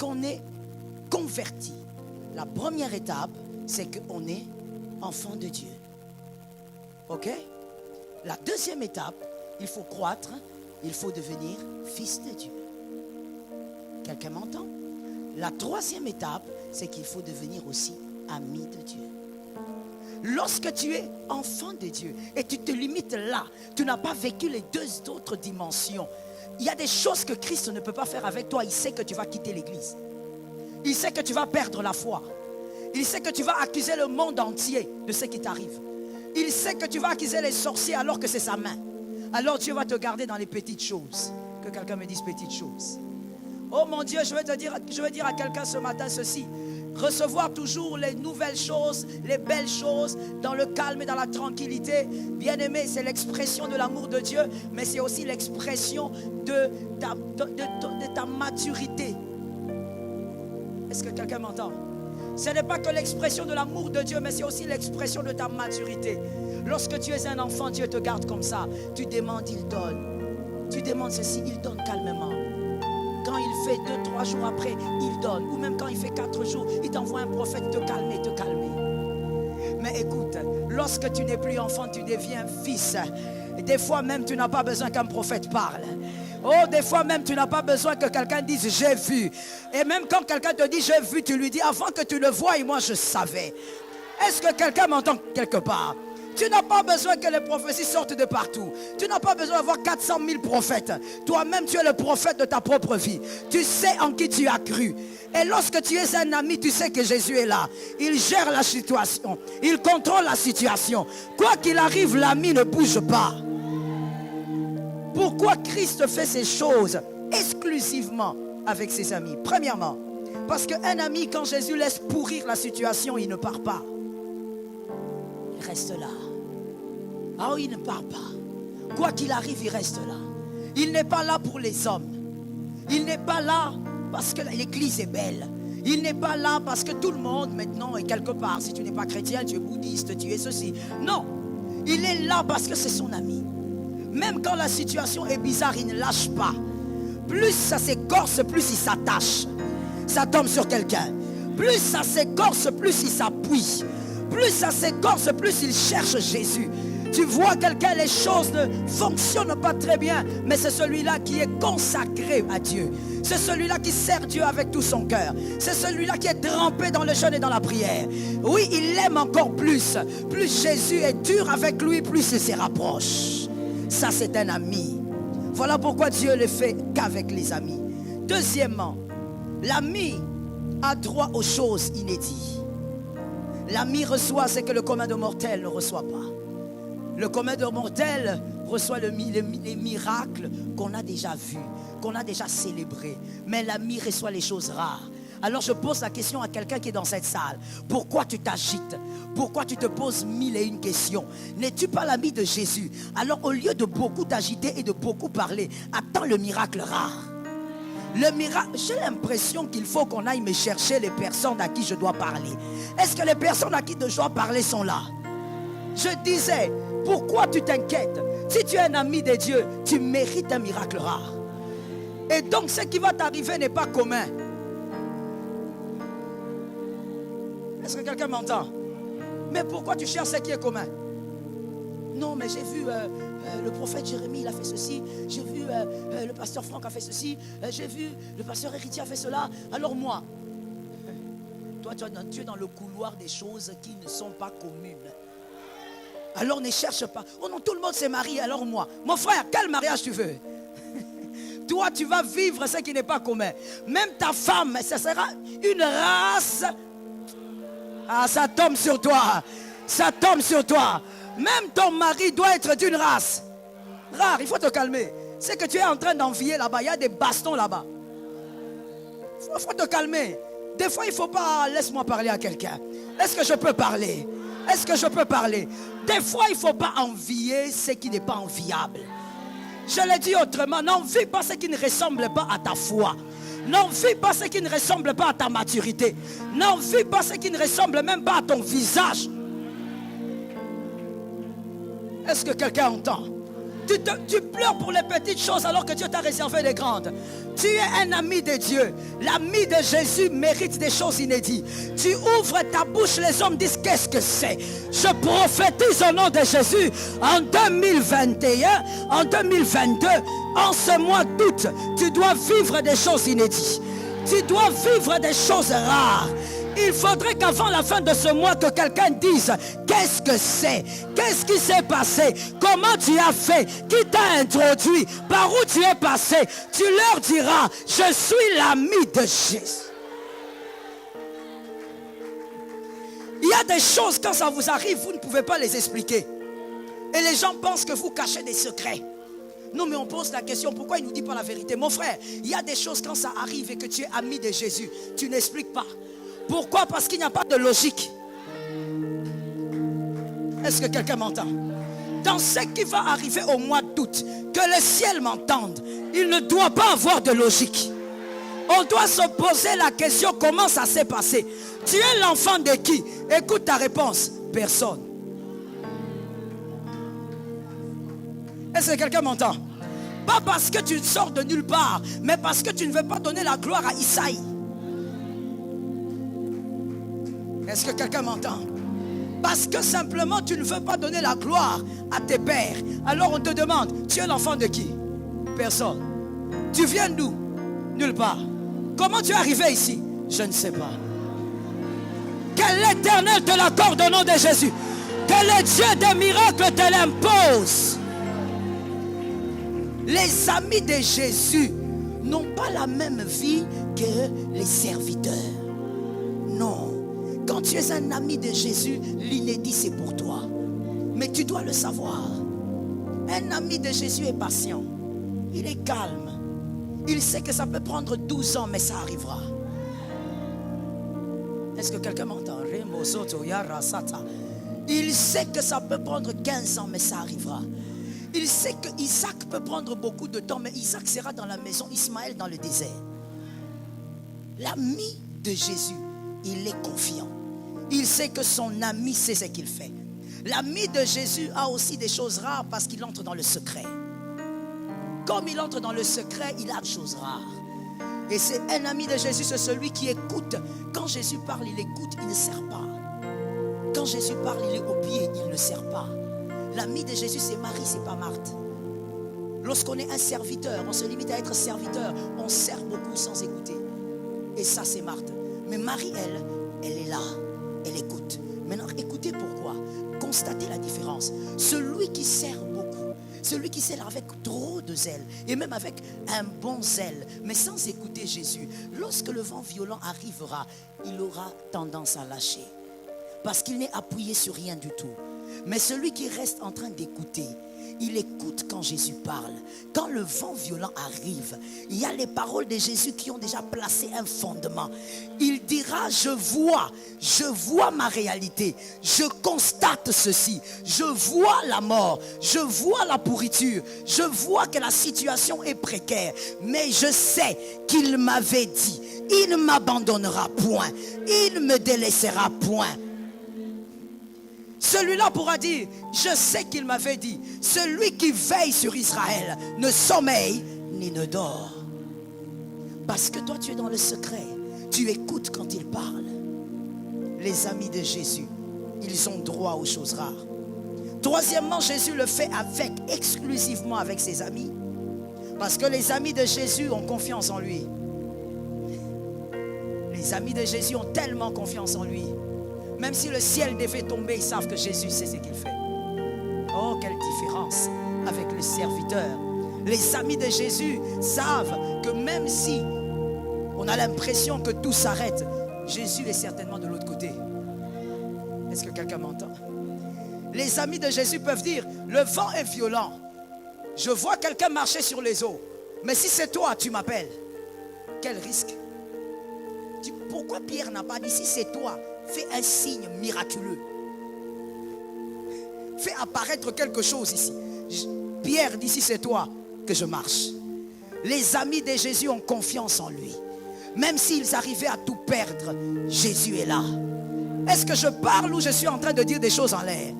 qu'on est converti, la première étape, c'est qu'on est enfant de Dieu. Ok? La deuxième étape, il faut croître, il faut devenir fils de Dieu. Quelqu'un m'entend? La troisième étape, c'est qu'il faut devenir aussi ami de Dieu. Lorsque tu es enfant de Dieu et tu te limites là, tu n'as pas vécu les deux autres dimensions. Il y a des choses que Christ ne peut pas faire avec toi. Il sait que tu vas quitter l'église. Il sait que tu vas perdre la foi. Il sait que tu vas accuser le monde entier de ce qui t'arrive. Il sait que tu vas accuser les sorciers alors que c'est sa main. Alors Dieu va te garder dans les petites choses. Que quelqu'un me dise petites choses. Oh mon Dieu, je vais dire à quelqu'un ce matin ceci. Recevoir toujours les nouvelles choses, les belles choses, dans le calme et dans la tranquillité. Bien-aimé, c'est l'expression de l'amour de Dieu, mais c'est aussi l'expression de ta maturité. Est-ce que quelqu'un m'entend? Ce n'est pas que l'expression de l'amour de Dieu, mais c'est aussi l'expression de ta maturité. Lorsque tu es un enfant, Dieu te garde comme ça. Tu demandes, il donne. Tu demandes ceci, il donne calmement. Quand il fait 2-3 jours après, il donne. Ou même quand il fait 4 jours, il t'envoie un prophète te calmer, te calmer. Mais écoute, lorsque tu n'es plus enfant, tu deviens fils. Et des fois même, tu n'as pas besoin qu'un prophète parle. Oh, des fois même, tu n'as pas besoin que quelqu'un dise « j'ai vu ». Et même quand quelqu'un te dit « j'ai vu », tu lui dis « avant que tu le voies, moi je savais ». Est-ce que quelqu'un m'entend quelque part? Tu n'as pas besoin que les prophéties sortent de partout. Tu n'as pas besoin d'avoir 400 000 prophètes. Toi-même, tu es le prophète de ta propre vie. Tu sais en qui tu as cru. Et lorsque tu es un ami, tu sais que Jésus est là. Il gère la situation. Il contrôle la situation. Quoi qu'il arrive, l'ami ne bouge pas. Pourquoi Christ fait ces choses exclusivement avec ses amis? Premièrement, parce qu'un ami, quand Jésus laisse pourrir la situation, il ne part pas. Il reste là. Ah oui, il ne part pas. Quoi qu'il arrive, il reste là. Il n'est pas là pour les hommes. Il n'est pas là parce que l'église est belle. Il n'est pas là parce que tout le monde maintenant est quelque part. Si tu n'es pas chrétien, tu es bouddhiste, tu es ceci. Non. Il est là parce que c'est son ami. Même quand la situation est bizarre, il ne lâche pas. Plus ça s'écorce, plus il s'attache. Ça tombe sur quelqu'un. Plus ça s'écorce, plus il s'appuie. Plus ça s'écorce, plus il cherche Jésus. Tu vois quelqu'un, les choses ne fonctionnent pas très bien, mais c'est celui-là qui est consacré à Dieu. C'est celui-là qui sert Dieu avec tout son cœur. C'est celui-là qui est trempé dans le jeûne et dans la prière. Oui, il l'aime encore plus. Plus Jésus est dur avec lui, plus il se rapproche. Ça, c'est un ami. Voilà pourquoi Dieu ne fait qu'avec les amis. Deuxièmement, l'ami a droit aux choses inédites. L'ami reçoit ce que le commun de mortels ne reçoit pas. Le commun de mortels reçoit les miracles qu'on a déjà vus, qu'on a déjà célébrés. Mais l'ami reçoit les choses rares. Alors je pose la question à quelqu'un qui est dans cette salle. Pourquoi tu t'agites? Pourquoi tu te poses 1001 questions? N'es-tu pas l'ami de Jésus? Alors au lieu de beaucoup t'agiter et de beaucoup parler, attends le miracle rare. Le miracle, j'ai l'impression qu'il faut qu'on aille me chercher les personnes à qui je dois parler. Est-ce que les personnes à qui je dois parler sont là? Je disais, pourquoi tu t'inquiètes? Si tu es un ami de Dieu, tu mérites un miracle rare. Et donc ce qui va t'arriver n'est pas commun. Est-ce que quelqu'un m'entend? Mais pourquoi tu cherches ce qui est commun? Non, mais j'ai vu le prophète Jérémie, il a fait ceci. J'ai vu le pasteur Franck a fait ceci. J'ai vu le pasteur Héritier a fait cela. Alors moi, toi tu es dans le couloir des choses qui ne sont pas communes. Alors ne cherche pas. Oh non, tout le monde s'est marié, alors moi. Mon frère, quel mariage tu veux? Toi, tu vas vivre ce qui n'est pas commun. Même ta femme, ça sera une race. Ah, ça tombe sur toi. Ça tombe sur toi. Même ton mari doit être d'une race rare. Il faut te calmer. C'est que tu es en train d'envier là-bas. Il y a des bastons là-bas. Il faut te calmer. Des fois, il ne faut pas... Laisse-moi parler à quelqu'un. Est-ce que je peux parler? Est-ce que je peux parler? Des fois, il ne faut pas envier ce qui n'est pas enviable. Je l'ai dit autrement. N'envie pas ce qui ne ressemble pas à ta foi. N'envie pas ce qui ne ressemble pas à ta maturité. N'envie pas ce qui ne ressemble même pas à ton visage. Est-ce que quelqu'un entend? Tu pleures pour les petites choses alors que Dieu t'a réservé les grandes. Tu es un ami de Dieu. L'ami de Jésus mérite des choses inédites. Tu ouvres ta bouche, les hommes disent qu'est-ce que c'est? Je prophétise au nom de Jésus. En 2021, en 2022, en ce mois d'août, tu dois vivre des choses inédites. Tu dois vivre des choses rares. Il faudrait qu'avant la fin de ce mois que quelqu'un dise qu'est-ce que c'est, qu'est-ce qui s'est passé, comment tu as fait, qui t'a introduit, par où tu es passé. Tu leur diras, je suis l'ami de Jésus. Il y a des choses quand ça vous arrive, vous ne pouvez pas les expliquer. Et les gens pensent que vous cachez des secrets. Non, mais on pose la question, pourquoi il ne nous dit pas la vérité? Mon frère, il y a des choses quand ça arrive et que tu es ami de Jésus, tu n'expliques pas. Pourquoi? Parce qu'il n'y a pas de logique. Est-ce que quelqu'un m'entend? Dans ce qui va arriver au mois d'août, que le ciel m'entende, il ne doit pas avoir de logique. On doit se poser la question, comment ça s'est passé? Tu es l'enfant de qui? Écoute ta réponse. Personne. Est-ce que quelqu'un m'entend? Pas parce que tu sors de nulle part, mais parce que tu ne veux pas donner la gloire à Isaïe. Est-ce que quelqu'un m'entend? Parce que simplement tu ne veux pas donner la gloire à tes pères. Alors on te demande, tu es l'enfant de qui? Personne. Tu viens d'où? Nulle part. Comment tu es arrivé ici? Je ne sais pas. Que l'Éternel te l'accorde au nom de Jésus. Que le Dieu des miracles te l'impose. Les amis de Jésus n'ont pas la même vie que les serviteurs. Non. Quand tu es un ami de Jésus, l'inédit c'est pour toi. Mais tu dois le savoir. Un ami de Jésus est patient. Il est calme. Il sait que ça peut prendre 12 ans, mais ça arrivera. Est-ce que quelqu'un m'entend? Il sait que ça peut prendre 15 ans, mais ça arrivera. Il sait que Isaac peut prendre beaucoup de temps, mais Isaac sera dans la maison, Ismaël dans le désert. L'ami de Jésus, il est confiant. Il sait que son ami sait ce qu'il fait. L'ami de Jésus a aussi des choses rares parce qu'il entre dans le secret. Comme il entre dans le secret, il a des choses rares. Et c'est un ami de Jésus, c'est celui qui écoute. Quand Jésus parle, il écoute, il ne sert pas. Quand Jésus parle, il est au pied, il ne sert pas. L'ami de Jésus, c'est Marie, c'est pas Marthe. Lorsqu'on est un serviteur, on se limite à être serviteur, on sert beaucoup sans écouter. Et ça, c'est Marthe. Mais Marie, elle est là. Elle écoute. Maintenant, écoutez pourquoi. Constatez la différence. Celui qui sert beaucoup, celui qui sert avec trop de zèle, et même avec un bon zèle, mais sans écouter Jésus, lorsque le vent violent arrivera, il aura tendance à lâcher. Parce qu'il n'est appuyé sur rien du tout. Mais celui qui reste en train d'écouter, il écoute quand Jésus parle. Quand le vent violent arrive, il y a les paroles de Jésus qui ont déjà placé un fondement. Il dira, je vois ma réalité. Je constate ceci. Je vois la mort. Je vois la pourriture. Je vois que la situation est précaire. Mais je sais qu'il m'avait dit, il ne m'abandonnera point. Il ne me délaissera point. Celui-là pourra dire, je sais qu'il m'avait dit, celui qui veille sur Israël ne sommeille ni ne dort. Parce que toi tu es dans le secret, tu écoutes quand il parle. Les amis de Jésus, ils ont droit aux choses rares. Troisièmement, Jésus le fait exclusivement avec ses amis. Parce que les amis de Jésus ont confiance en lui. Les amis de Jésus ont tellement confiance en lui. Même si le ciel devait tomber, ils savent que Jésus sait ce qu'il fait. Oh, quelle différence avec le serviteur. Les amis de Jésus savent que même si on a l'impression que tout s'arrête, Jésus est certainement de l'autre côté. Est-ce que quelqu'un m'entend? Les amis de Jésus peuvent dire, le vent est violent. Je vois quelqu'un marcher sur les eaux. Mais si c'est toi, tu m'appelles. Quel risque? Pourquoi Pierre n'a pas dit, si c'est toi, fais un signe miraculeux. Fais apparaître quelque chose ici. Pierre dit, si c'est toi, que je marche. Les amis de Jésus ont confiance en lui. Même s'ils arrivaient à tout perdre, Jésus est là. Est-ce que je parle ou je suis en train de dire des choses en l'air?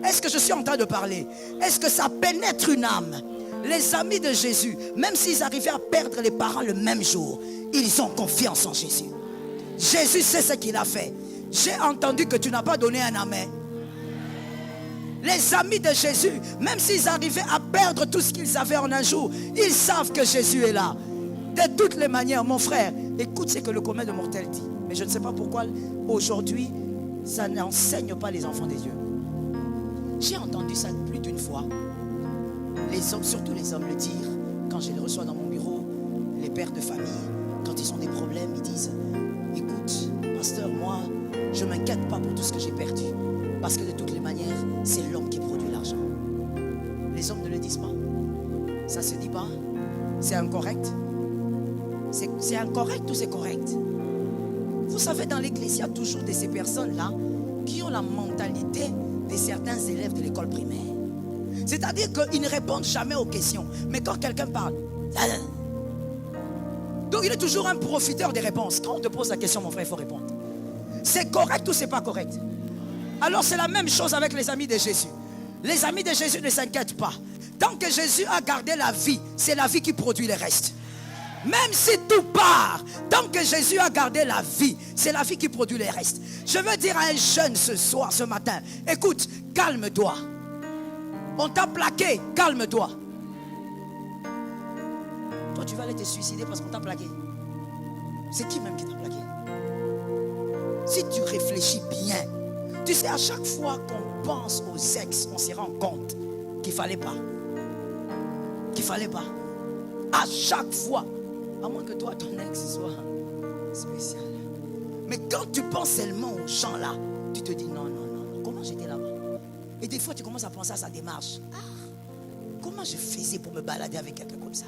Est-ce que je suis en train de parler? Est-ce que ça pénètre une âme? Les amis de Jésus, même s'ils arrivaient à perdre les parents le même jour, ils ont confiance en Jésus. Jésus sait ce qu'il a fait. J'ai entendu que tu n'as pas donné un amen. Les amis de Jésus, même s'ils arrivaient à perdre tout ce qu'ils avaient en un jour, ils savent que Jésus est là. De toutes les manières, mon frère, écoute ce que le commun de mortels dit. Mais je ne sais pas pourquoi aujourd'hui, ça n'enseigne pas les enfants des dieux. J'ai entendu ça plus d'une fois. Les hommes, surtout les hommes, le dire quand je les reçois dans mon bureau. Les pères de famille, quand ils ont des problèmes, ils disent: écoute, pasteur, moi, je ne m'inquiète pas pour tout ce que j'ai perdu. Parce que de toutes les manières, c'est l'homme qui produit l'argent. Les hommes ne le disent pas. Ça ne se dit pas. C'est incorrect. C'est incorrect ou c'est correct? Vous savez, dans l'église, il y a toujours de ces personnes-là qui ont la mentalité de certains élèves de l'école primaire. C'est-à-dire qu'ils ne répondent jamais aux questions. Mais quand quelqu'un parle, donc il est toujours un profiteur des réponses. Quand on te pose la question, mon frère, il faut répondre. C'est correct ou c'est pas correct? Alors c'est la même chose avec les amis de Jésus. Les amis de Jésus ne s'inquiètent pas. Tant que Jésus a gardé la vie, c'est la vie qui produit le reste. Même si tout part, tant que Jésus a gardé la vie, c'est la vie qui produit le reste. Je veux dire à un jeune ce soir, ce matin: écoute, calme-toi. On t'a plaqué, calme-toi. Toi, tu vas aller te suicider parce qu'on t'a plaqué. C'est qui même qui t'a plaqué? Si tu réfléchis bien, tu sais, à chaque fois qu'on pense aux ex, on se rend compte qu'il ne fallait pas. Qu'il ne fallait pas. À chaque fois. À moins que toi, ton ex soit spécial. Mais quand tu penses seulement aux gens là, tu te dis non, comment j'étais là-bas? Et des fois, tu commences à penser à sa démarche. Comment je faisais pour me balader avec quelqu'un comme ça?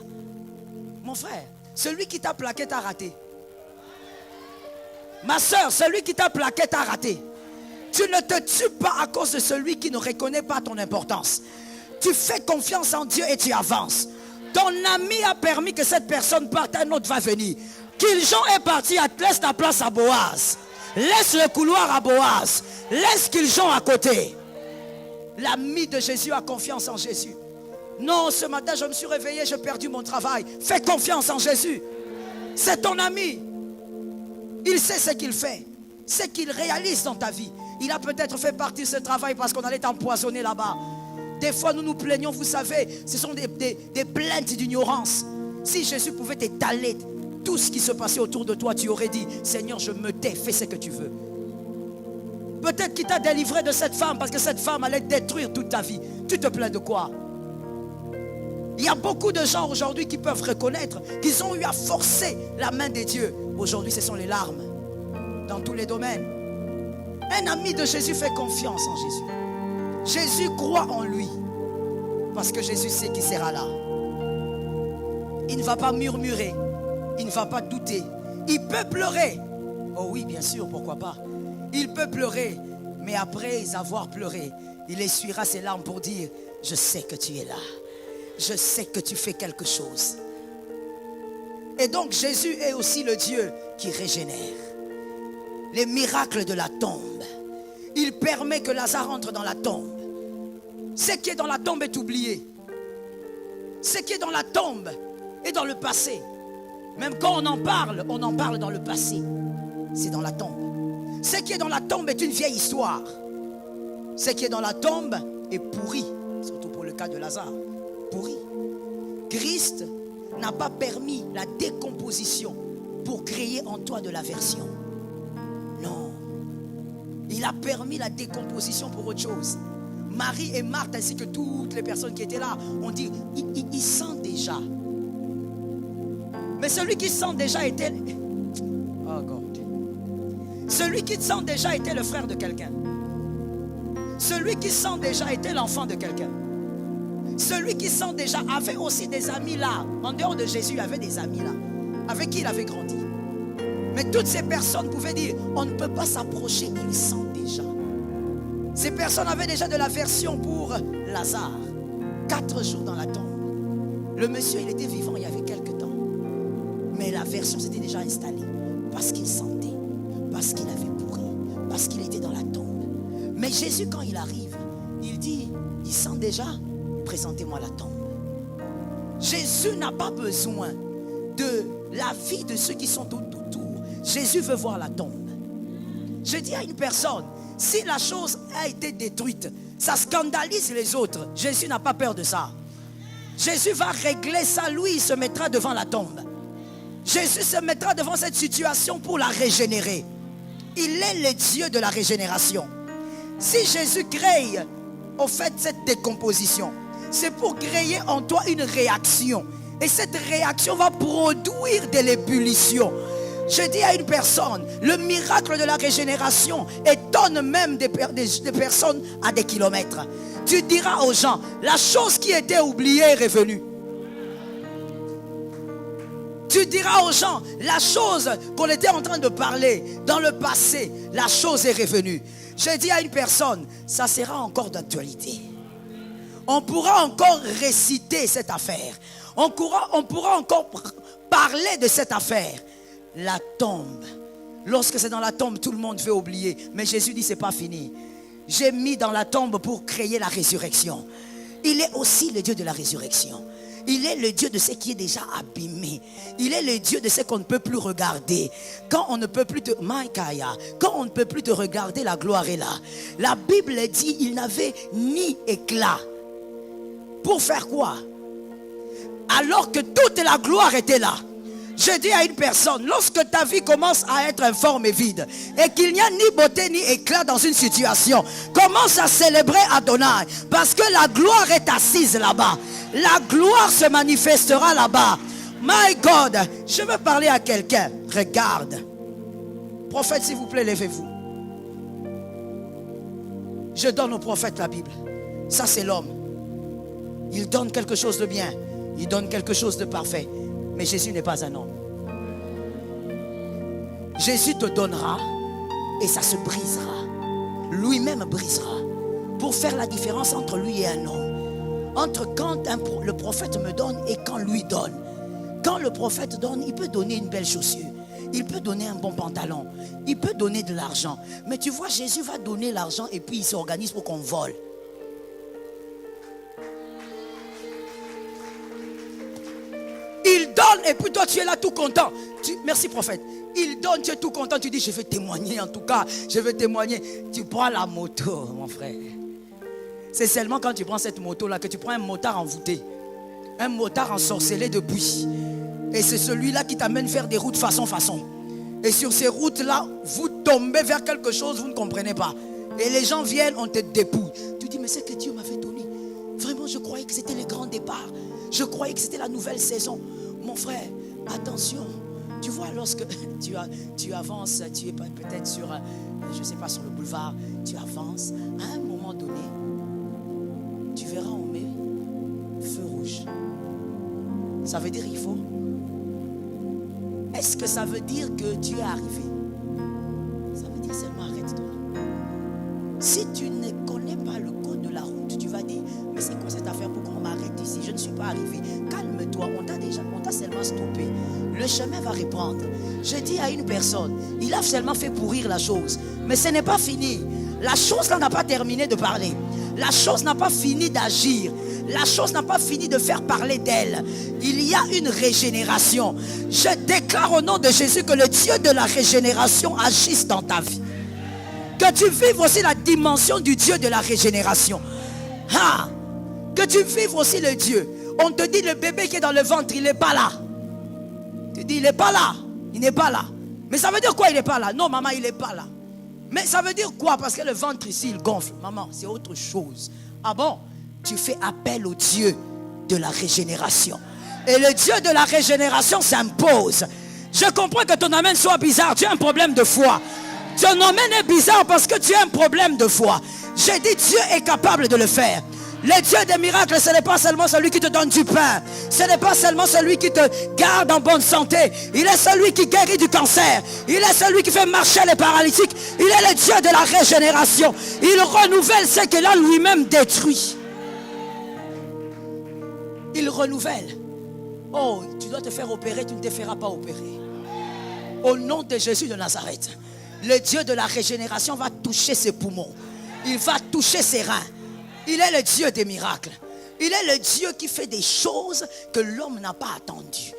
Mon frère, celui qui t'a plaqué t'a raté. Ma soeur, celui qui t'a plaqué t'a raté. Tu ne te tues pas à cause de celui qui ne reconnaît pas ton importance. Tu fais confiance en Dieu et tu avances. Ton ami a permis que cette personne parte, un autre va venir. Kiljon est parti, laisse ta place à Boaz. Laisse le couloir à Boaz. Laisse Kiljon à côté. L'ami de Jésus a confiance en Jésus. Non, ce matin je me suis réveillé, j'ai perdu mon travail. Fais confiance en Jésus. C'est ton ami. Il sait ce qu'il fait. Ce qu'il réalise dans ta vie. Il a peut-être fait partir ce travail parce qu'on allait t'empoisonner là-bas. Des fois nous nous plaignons, vous savez, ce sont des plaintes d'ignorance. Si Jésus pouvait t'étaler tout ce qui se passait autour de toi, tu aurais dit: Seigneur, je me tais, fais ce que tu veux. Peut-être qu'il t'a délivré de cette femme parce que cette femme allait détruire toute ta vie. Tu te plains de quoi? Il y a beaucoup de gens aujourd'hui qui peuvent reconnaître qu'ils ont eu à forcer la main de Dieu. Aujourd'hui, ce sont les larmes dans tous les domaines. Un ami de Jésus fait confiance en Jésus. Jésus croit en lui parce que Jésus sait qu'il sera là. Il ne va pas murmurer, il ne va pas douter. Il peut pleurer. Oh oui, bien sûr, pourquoi pas. Il peut pleurer, mais après avoir pleuré, il essuiera ses larmes pour dire: je sais que tu es là. Je sais que tu fais quelque chose. Et donc Jésus est aussi le Dieu qui régénère. Les miracles de la tombe. Il permet que Lazare entre dans la tombe. Ce qui est dans la tombe est oublié. Ce qui est dans la tombe est dans le passé. Même quand on en parle dans le passé. C'est dans la tombe. Ce qui est dans la tombe est une vieille histoire. Ce qui est dans la tombe est pourri. Surtout pour le cas de Lazare. Pourri. Christ n'a pas permis la décomposition pour créer en toi de l'aversion. Non. Il a permis la décomposition pour autre chose. Marie et Marthe ainsi que toutes les personnes qui étaient là ont dit: il sent déjà. Mais celui qui sent déjà était... Oh God. Celui qui sent déjà était le frère de quelqu'un. Celui qui sent déjà était l'enfant de quelqu'un. Celui qui sent déjà avait aussi des amis là. En dehors de Jésus, il avait des amis là, avec qui il avait grandi. Mais toutes ces personnes pouvaient dire: on ne peut pas s'approcher, il sent déjà. Ces personnes avaient déjà de l'aversion pour Lazare. 4 jours dans la tombe. Le monsieur, il était vivant il y avait quelques temps. Mais l'aversion s'était déjà installée. Parce qu'il sentait, parce qu'il avait pourri, parce qu'il était dans la tombe. Mais Jésus, quand il arrive, il dit, il sent déjà, présentez-moi la tombe. Jésus n'a pas besoin de l'avis de ceux qui sont tout autour. Jésus veut voir la tombe. Je dis à une personne, si la chose a été détruite, ça scandalise les autres. Jésus n'a pas peur de ça. Jésus va régler ça, lui, il se mettra devant la tombe. Jésus se mettra devant cette situation pour la régénérer. Il est le Dieu de la régénération. Si Jésus crée, au fait, cette décomposition, c'est pour créer en toi une réaction. Et cette réaction va produire de l'ébullition. Je dis à une personne, le miracle de la régénération étonne même des personnes à des kilomètres. Tu diras aux gens, la chose qui était oubliée est revenue. Tu diras aux gens, la chose qu'on était en train de parler dans le passé, la chose est revenue. Je dis à une personne, ça sera encore d'actualité. On pourra encore réciter cette affaire. On pourra encore parler de cette affaire. La tombe. Lorsque c'est dans la tombe, tout le monde veut oublier. Mais Jésus dit, c'est pas fini. J'ai mis dans la tombe pour créer la résurrection. Il est aussi le Dieu de la résurrection. Il est le Dieu de ce qui est déjà abîmé. Il est le Dieu de ce qu'on ne peut plus regarder. Quand on ne peut plus te... Quand on ne peut plus te regarder, la gloire est là. La Bible dit, il n'avait ni éclat. Pour faire quoi? Alors que toute la gloire était là. Je dis à une personne, lorsque ta vie commence à être informe et vide, et qu'il n'y a ni beauté ni éclat dans une situation, commence à célébrer Adonai, parce que la gloire est assise là-bas. La gloire se manifestera là-bas. My God, je veux parler à quelqu'un. Regarde. Prophète, s'il vous plaît, levez-vous. Je donne au prophète la Bible. Ça, c'est l'homme. Il donne quelque chose de bien. Il donne quelque chose de parfait. Mais Jésus n'est pas un homme. Jésus te donnera et ça se brisera. Lui-même brisera. Pour faire la différence entre lui et un homme. Entre quand le prophète me donne et quand lui donne. Quand le prophète donne, il peut donner une belle chaussure. Il peut donner un bon pantalon. Il peut donner de l'argent. Mais tu vois, Jésus va donner l'argent et puis il s'organise pour qu'on vole. Il donne et puis toi tu es là tout content. Merci prophète. Il donne, tu es tout content. Tu dis je vais témoigner en tout cas. Je vais témoigner. Tu prends la moto mon frère. C'est seulement quand tu prends cette moto là que tu prends un motard envoûté. Un motard ensorcelé de buis. Et c'est celui-là qui t'amène faire des routes façon. Et sur ces routes là, vous tombez vers quelque chose, vous ne comprenez pas. Et les gens viennent, on te dépouille. Tu dis mais c'est que Dieu m'avait donné. Vraiment je croyais que c'était les grands départs. Je croyais que c'était la nouvelle saison. Mon frère, attention. Tu vois, lorsque tu avances, tu es peut-être sur, je ne sais pas, sur le boulevard, tu avances, à un moment donné, tu verras, on met feu rouge. Ça veut dire il faut. Est-ce que ça veut dire que Dieu est arrivé? Ça veut dire seulement arrête ton nom. Si tu ne connais pas le code de la route, tu vas dire, mais c'est quoi cette affaire pour qu'on m'arrête ici? Je ne suis pas arrivé. Calme-toi, on t'a seulement stoppé. Le chemin va reprendre. Je dis à une personne, il a seulement fait pourrir la chose. Mais ce n'est pas fini. La chose là n'a pas terminé de parler. La chose n'a pas fini d'agir. La chose n'a pas fini de faire parler d'elle. Il y a une régénération. Je déclare au nom de Jésus que le Dieu de la régénération agisse dans ta vie. Que tu vives aussi la dimension du Dieu de la régénération. Ah, que tu vives aussi le Dieu. On te dit le bébé qui est dans le ventre, il n'est pas là. Tu dis il n'est pas là. Il n'est pas là. Mais ça veut dire quoi il n'est pas là? Non maman, il n'est pas là. Mais ça veut dire quoi? Parce que le ventre ici, il gonfle. Maman, c'est autre chose. Ah bon? Tu fais appel au Dieu de la régénération. Et le Dieu de la régénération s'impose. Je comprends que ton amen soit bizarre. Tu as un problème de foi. Ton amen est bizarre parce que tu as un problème de foi. J'ai dit Dieu est capable de le faire. Le Dieu des miracles, ce n'est pas seulement celui qui te donne du pain. Ce n'est pas seulement celui qui te garde en bonne santé. Il est celui qui guérit du cancer. Il est celui qui fait marcher les paralytiques. Il est le Dieu de la régénération. Il renouvelle ce qu'il a lui-même détruit. Il renouvelle. Oh, tu dois te faire opérer, tu ne te feras pas opérer. Au nom de Jésus de Nazareth, le Dieu de la régénération va toucher ses poumons. Il va toucher ses reins. Il est le Dieu des miracles. Il est le Dieu qui fait des choses que l'homme n'a pas attendues.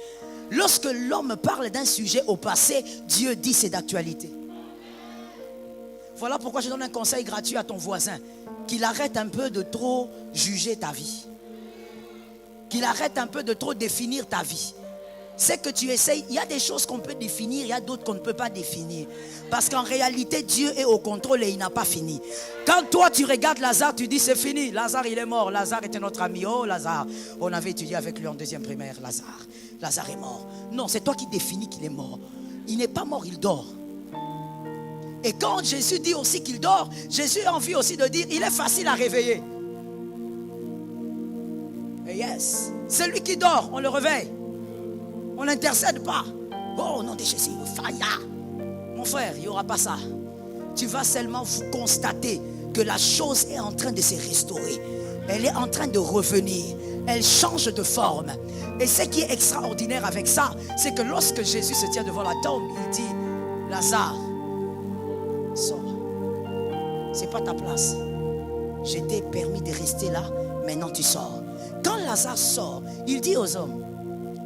Lorsque l'homme parle d'un sujet au passé, Dieu dit c'est d'actualité. Voilà pourquoi je donne un conseil gratuit à ton voisin. Qu'il arrête un peu de trop juger ta vie. Qu'il arrête un peu de trop définir ta vie. C'est que tu essayes, il y a des choses qu'on peut définir, il y a d'autres qu'on ne peut pas définir. Parce qu'en réalité, Dieu est au contrôle et il n'a pas fini. Quand toi tu regardes Lazare, tu dis c'est fini. Lazare il est mort, Lazare était notre ami. Oh Lazare, on avait étudié avec lui en deuxième primaire. Lazare est mort. Non, c'est toi qui définis qu'il est mort. Il n'est pas mort, il dort. Et quand Jésus dit aussi qu'il dort, Jésus a envie aussi de dire il est facile à réveiller. Et yes, celui qui dort, on le réveille. On n'intercède pas. Oh, au nom de Jésus, fire. Mon frère, il n'y aura pas ça. Tu vas seulement vous constater que la chose est en train de se restaurer. Elle est en train de revenir. Elle change de forme. Et ce qui est extraordinaire avec ça, c'est que lorsque Jésus se tient devant la tombe, il dit, Lazare, sors. C'est pas ta place. Je t'ai permis de rester là. Maintenant tu sors. Quand Lazare sort, il dit aux hommes,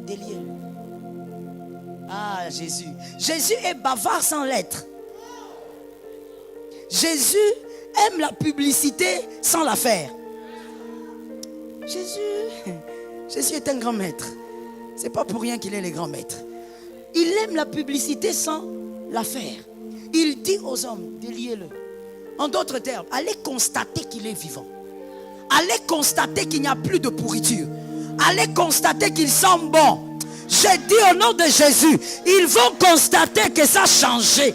déliez-le. Ah, Jésus. Jésus est bavard sans lettres. Jésus aime la publicité sans la faire. Jésus est un grand maître. C'est pas pour rien qu'il est le grand maître. Il aime la publicité sans la faire. Il dit aux hommes, déliez-le. En d'autres termes, allez constater qu'il est vivant. Allez constater qu'il n'y a plus de pourriture. Allez constater qu'il sent bon. J'ai dit au nom de Jésus, ils vont constater que ça a changé.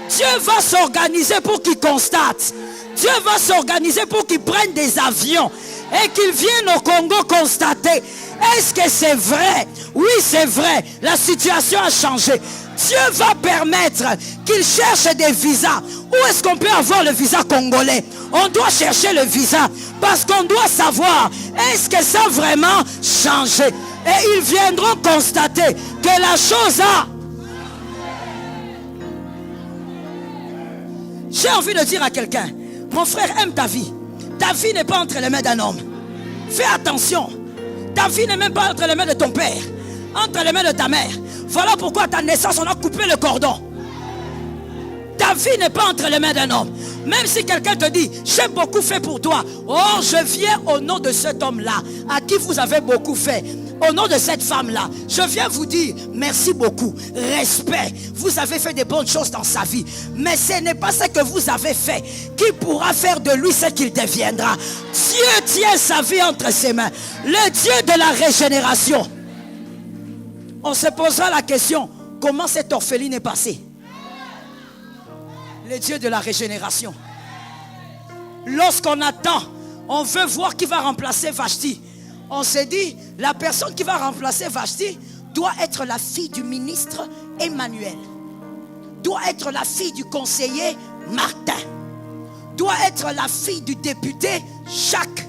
Dieu va s'organiser pour qu'ils constatent. Dieu va s'organiser pour qu'ils prennent des avions et qu'ils viennent au Congo constater. Est-ce que c'est vrai? Oui, c'est vrai. La situation a changé. Dieu va permettre qu'ils cherchent des visas. Où est-ce qu'on peut avoir le visa congolais? On doit chercher le visa parce qu'on doit savoir est-ce que ça a vraiment changé. Et ils viendront constater que la chose a... J'ai envie de dire à quelqu'un, mon frère, aime ta vie. Ta vie n'est pas entre les mains d'un homme. Fais attention. Ta vie n'est même pas entre les mains de ton père, entre les mains de ta mère. Voilà pourquoi à ta naissance, on a coupé le cordon. Ta vie n'est pas entre les mains d'un homme. Même si quelqu'un te dit, j'ai beaucoup fait pour toi. Oh, je viens au nom de cet homme-là, à qui vous avez beaucoup fait. Au nom de cette femme-là, je viens vous dire merci beaucoup, respect. Vous avez fait de bonnes choses dans sa vie. Mais ce n'est pas ce que vous avez fait qui pourra faire de lui ce qu'il deviendra. Dieu tient sa vie entre ses mains. Le Dieu de la régénération. On se posera la question, comment cette orpheline est passée? Le Dieu de la régénération. Lorsqu'on attend, on veut voir qui va remplacer Vashti. On s'est dit, la personne qui va remplacer Vashti doit être la fille du ministre Emmanuel. Doit être la fille du conseiller Martin. Doit être la fille du député Jacques.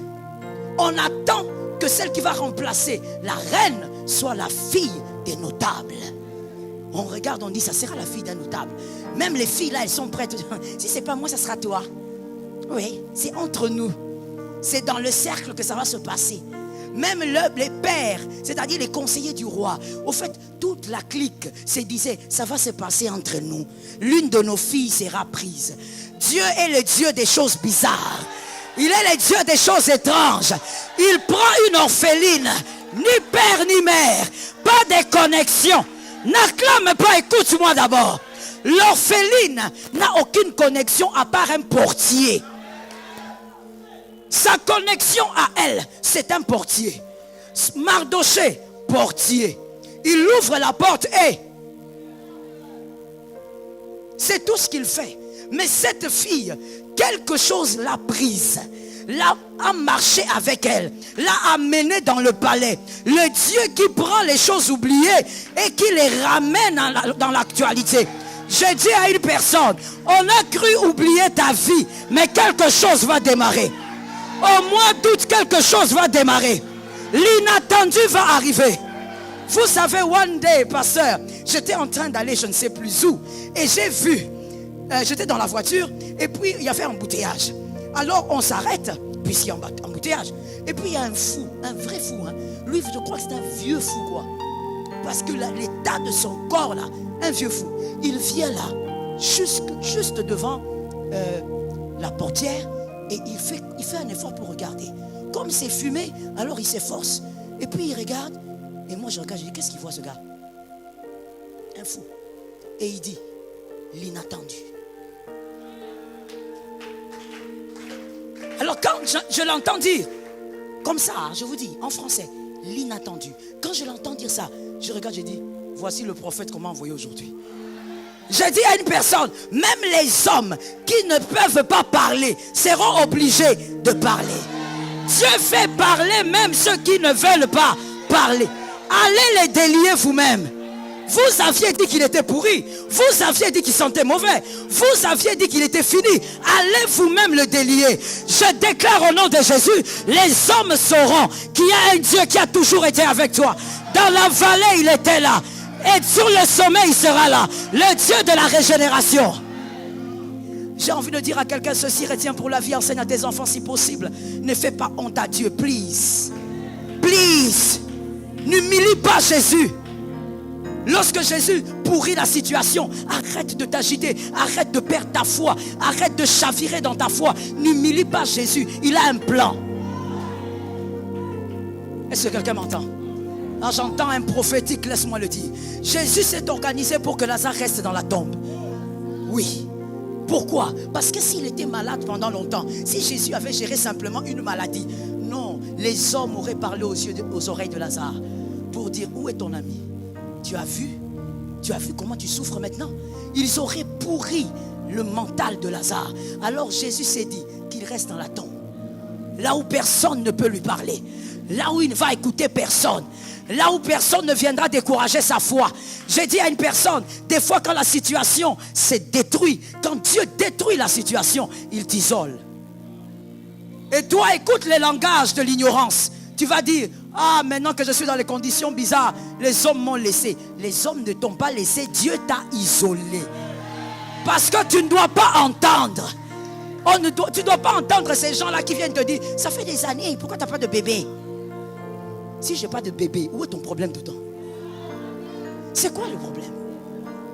On attend que celle qui va remplacer la reine soit la fille des notables. On regarde, on dit, ça sera la fille d'un notable. Même les filles là, elles sont prêtes. Si c'est pas moi, ça sera toi. Oui, c'est entre nous. C'est dans le cercle que ça va se passer. Même les pères, c'est-à-dire les conseillers du roi. Au fait, toute la clique se disait, ça va se passer entre nous. L'une de nos filles sera prise. Dieu est le Dieu des choses bizarres. Il est le Dieu des choses étranges. Il prend une orpheline, ni père ni mère, pas de connexion. N'acclame pas, écoute-moi d'abord. L'orpheline n'a aucune connexion à part un portier. Sa connexion à elle, c'est un portier. Mardoché, portier. Il ouvre la porte et c'est tout ce qu'il fait. Mais cette fille, quelque chose l'a prise, l'a marché avec elle, l'a amenée dans le palais. Le Dieu qui prend les choses oubliées et qui les ramène dans l'actualité. Je dis à une personne, on a cru oublier ta vie, mais quelque chose va démarrer. Au mois d'août, quelque chose va démarrer. L'inattendu va arriver. Vous savez, one day, pasteur, j'étais en train d'aller je ne sais plus où. Et j'ai vu, j'étais dans la voiture, et puis il y avait un embouteillage. Alors on s'arrête puisqu'il y a embouteillage. Et puis il y a un fou, un vrai fou. Hein. Lui, je crois que c'est un vieux fou, quoi. Parce que l'état de son corps, là, un vieux fou, il vient là, juste devant la portière, et il fait un effort pour regarder. Comme c'est fumé, alors il s'efforce. Et puis il regarde, et moi je regarde, je dis, qu'est-ce qu'il voit ce gars? Un fou. Et il dit, l'inattendu. Alors quand je l'entends dire, comme ça, je vous dis, en français, l'inattendu. Quand je l'entends dire ça, je regarde, je dis, voici le prophète qu'on m'a envoyé aujourd'hui. Je dis à une personne, même les hommes qui ne peuvent pas parler seront obligés de parler. Dieu fait parler même ceux qui ne veulent pas parler. Allez les délier vous-même. Vous aviez dit qu'il était pourri. Vous aviez dit qu'il sentait mauvais. Vous aviez dit qu'il était fini. Allez vous-même le délier. Je déclare au nom de Jésus, les hommes sauront qu'il y a un Dieu qui a toujours été avec toi. Dans la vallée, il était là. Et sur le sommet, il sera là. Le Dieu de la régénération. J'ai envie de dire à quelqu'un, ceci retiens pour la vie, enseigne à tes enfants si possible. Ne fais pas honte à Dieu, please. Please. N'humilie pas Jésus. Lorsque Jésus pourrit la situation, arrête de t'agiter, arrête de perdre ta foi, arrête de chavirer dans ta foi. N'humilie pas Jésus, il a un plan. Est-ce que quelqu'un m'entend? Ah, j'entends un prophétique, laisse-moi le dire. Jésus s'est organisé pour que Lazare reste dans la tombe. Oui. Pourquoi? Parce que s'il était malade pendant longtemps, si Jésus avait géré simplement une maladie, non, les hommes auraient parlé aux oreilles de Lazare pour dire, où est ton ami? Tu as vu comment tu souffres maintenant? Ils auraient pourri le mental de Lazare. Alors Jésus s'est dit qu'il reste dans la tombe, là où personne ne peut lui parler, là où il ne va écouter personne, là où personne ne viendra décourager sa foi. J'ai dit à une personne, des fois quand la situation s'est détruite, quand Dieu détruit la situation, il t'isole. Et toi, écoute les langages de l'ignorance. Tu vas dire, ah, maintenant que je suis dans les conditions bizarres, les hommes m'ont laissé. Les hommes ne t'ont pas laissé, Dieu t'a isolé. Parce que tu ne dois pas entendre. Tu ne dois pas entendre ces gens-là qui viennent te dire, ça fait des années, pourquoi tu n'as pas de bébé? Si je n'ai pas de bébé, où est ton problème dedans? C'est quoi le problème?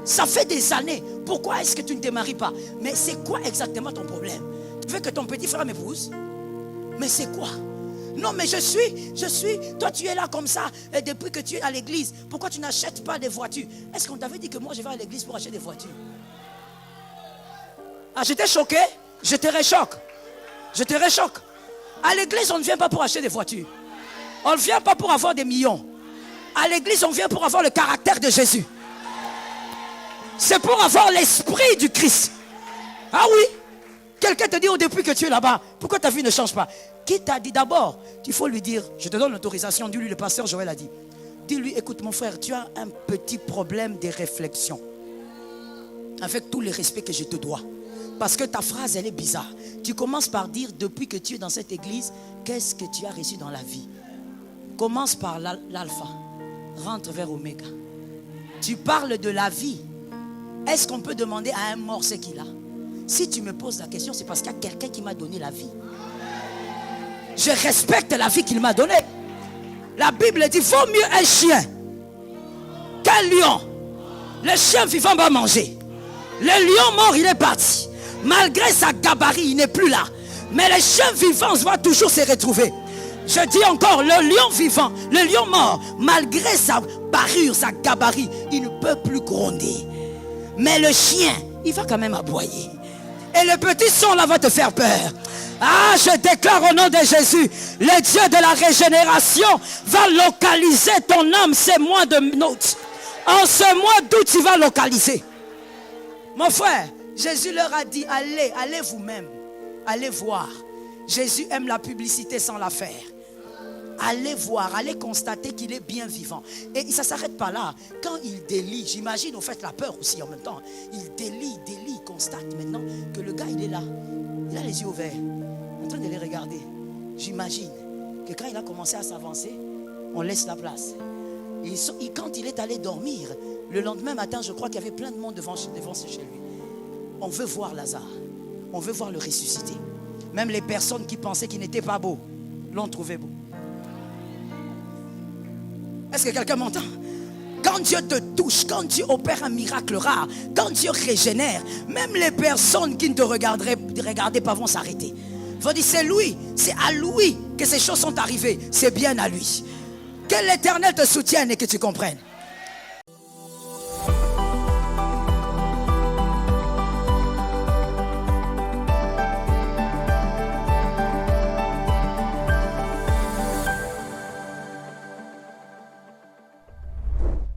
Ça fait des années, pourquoi est-ce que tu ne te maries pas? Mais c'est quoi exactement ton problème? Tu veux que ton petit frère m'épouse? Mais c'est quoi? Non, mais je suis, toi tu es là comme ça, et depuis que tu es à l'église, pourquoi tu n'achètes pas des voitures? Est-ce qu'on t'avait dit que moi je vais à l'église pour acheter des voitures? Ah, j'étais choqué, je te réchoque. À l'église, on ne vient pas pour acheter des voitures. On ne vient pas pour avoir des millions. À l'église, on vient pour avoir le caractère de Jésus. C'est pour avoir l'esprit du Christ. Ah oui? Quelqu'un te dit, oh, depuis que tu es là-bas, pourquoi ta vie ne change pas? Qui t'a dit d'abord? Il faut lui dire, je te donne l'autorisation, dis-lui, le pasteur Joël a dit. Dis-lui, écoute mon frère, tu as un petit problème de réflexion. Avec tout le respect que je te dois. Parce que ta phrase, elle est bizarre. Tu commences par dire, depuis que tu es dans cette église, qu'est-ce que tu as reçu dans la vie? Commence par l'alpha. Rentre vers Oméga. Tu parles de la vie. Est-ce qu'on peut demander à un mort ce qu'il a? Si tu me poses la question, c'est parce qu'il y a quelqu'un qui m'a donné la vie. Je respecte la vie qu'il m'a donnée. La Bible dit, vaut mieux un chien qu'un lion. Le chien vivant va manger. Le lion mort, il est parti. Malgré sa gabarit, il n'est plus là. Mais le chien vivant va toujours se retrouver. Je dis encore, le lion vivant, le lion mort, malgré sa parure, sa gabarit, il ne peut plus gronder. Mais le chien, il va quand même aboyer. Et le petit son là va te faire peur. Ah, je déclare au nom de Jésus, le Dieu de la régénération va localiser ton âme ces mois de notes. En ce mois d'août, il va localiser. Mon frère, Jésus leur a dit, allez vous-même, allez voir. Jésus aime la publicité sans la faire. Allez voir, allez constater qu'il est bien vivant. Et ça ne s'arrête pas là. Quand il délie, j'imagine, au fait la peur aussi en même temps. Il délie, il constate maintenant que le gars il est là. Il a les yeux ouverts, en train de les regarder. J'imagine que quand il a commencé à s'avancer, on laisse la place. Et quand il est allé dormir, le lendemain matin, je crois qu'il y avait plein de monde devant chez lui. On veut voir Lazare. On veut voir le ressusciter. Même les personnes qui pensaient qu'ils n'étaient pas beaux l'ont trouvé beau. Est-ce que quelqu'un m'entend? Quand Dieu te touche, quand Dieu opère un miracle rare, quand Dieu régénère, même les personnes qui ne te regardaient pas vont s'arrêter. Il faut dire, c'est lui, c'est à lui que ces choses sont arrivées. C'est bien à lui. Que l'Éternel te soutienne et que tu comprennes.